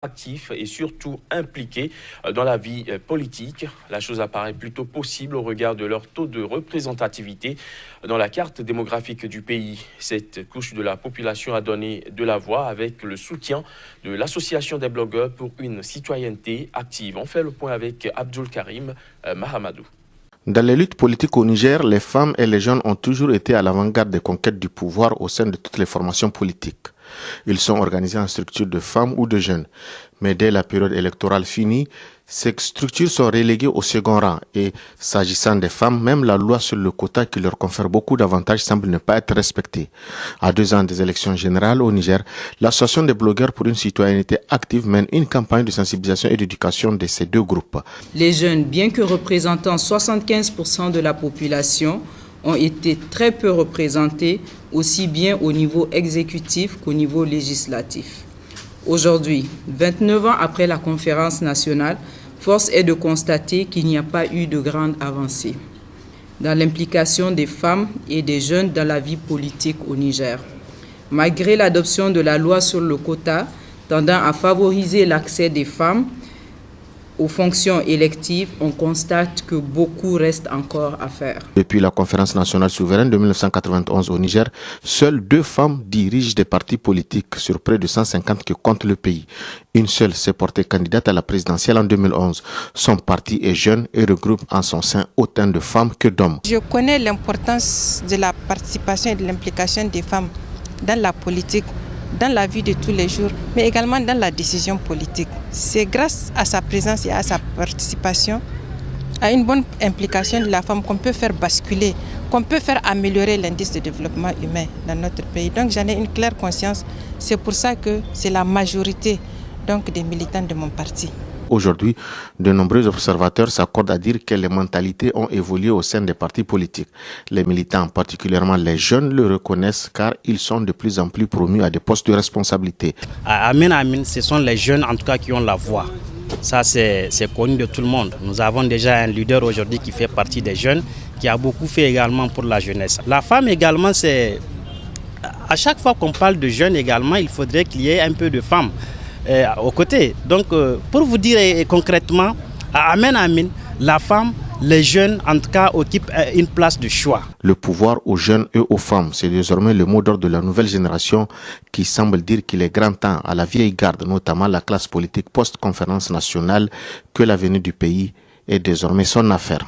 actif et surtout impliqués dans la vie politique. La chose apparaît plutôt possible au regard de leur taux de représentativité dans la carte démographique du pays. Cette couche de la population a donné de la voix avec le soutien de l'Association des blogueurs pour une citoyenneté active. On fait le point avec Abdul Karim Mahamadou. Dans les luttes politiques au Niger, les femmes et les jeunes ont toujours été à l'avant-garde des conquêtes du pouvoir au sein de toutes les formations politiques. Ils sont organisés en structures de femmes ou de jeunes. Mais dès la période électorale finie, ces structures sont reléguées au second rang. Et s'agissant des femmes, même la loi sur le quota qui leur confère beaucoup d'avantages semble ne pas être respectée. À 2 ans des élections générales au Niger, l'Association des blogueurs pour une citoyenneté active mène une campagne de sensibilisation et d'éducation de ces deux groupes. Les jeunes, bien que représentant 75% de la population, ont été très peu représentés, aussi bien au niveau exécutif qu'au niveau législatif. Aujourd'hui, 29 ans après la conférence nationale, force est de constater qu'il n'y a pas eu de grande avancée dans l'implication des femmes et des jeunes dans la vie politique au Niger. Malgré l'adoption de la loi sur le quota tendant à favoriser l'accès des femmes aux fonctions électives, on constate que beaucoup reste encore à faire. Depuis la conférence nationale souveraine de 1991 au Niger, seules 2 femmes dirigent des partis politiques sur près de 150 qui comptent le pays. Une seule s'est portée candidate à la présidentielle en 2011. Son parti est jeune et regroupe en son sein autant de femmes que d'hommes. Je connais l'importance de la participation et de l'implication des femmes dans la politique, dans la vie de tous les jours, mais également dans la décision politique. C'est grâce à sa présence et à sa participation, à une bonne implication de la femme qu'on peut faire basculer, qu'on peut faire améliorer l'indice de développement humain dans notre pays. Donc j'en ai une claire conscience. C'est pour ça que c'est la majorité des militants de mon parti. Aujourd'hui, de nombreux observateurs s'accordent à dire que les mentalités ont évolué au sein des partis politiques. Les militants, particulièrement les jeunes, le reconnaissent car ils sont de plus en plus promus à des postes de responsabilité. Amin, ce sont les jeunes en tout cas qui ont la voix. Ça, c'est connu de tout le monde. Nous avons déjà un leader aujourd'hui qui fait partie des jeunes, qui a beaucoup fait également pour la jeunesse. La femme également, c'est... À chaque fois qu'on parle de jeunes également, il faudrait qu'il y ait un peu de femmes aux côtés. Donc, pour vous dire concrètement, à Amin, la femme, les jeunes, en tout cas, occupent une place de choix. Le pouvoir aux jeunes et aux femmes, c'est désormais le mot d'ordre de la nouvelle génération qui semble dire qu'il est grand temps à la vieille garde, notamment la classe politique post-conférence nationale, que l'avenir du pays est désormais son affaire.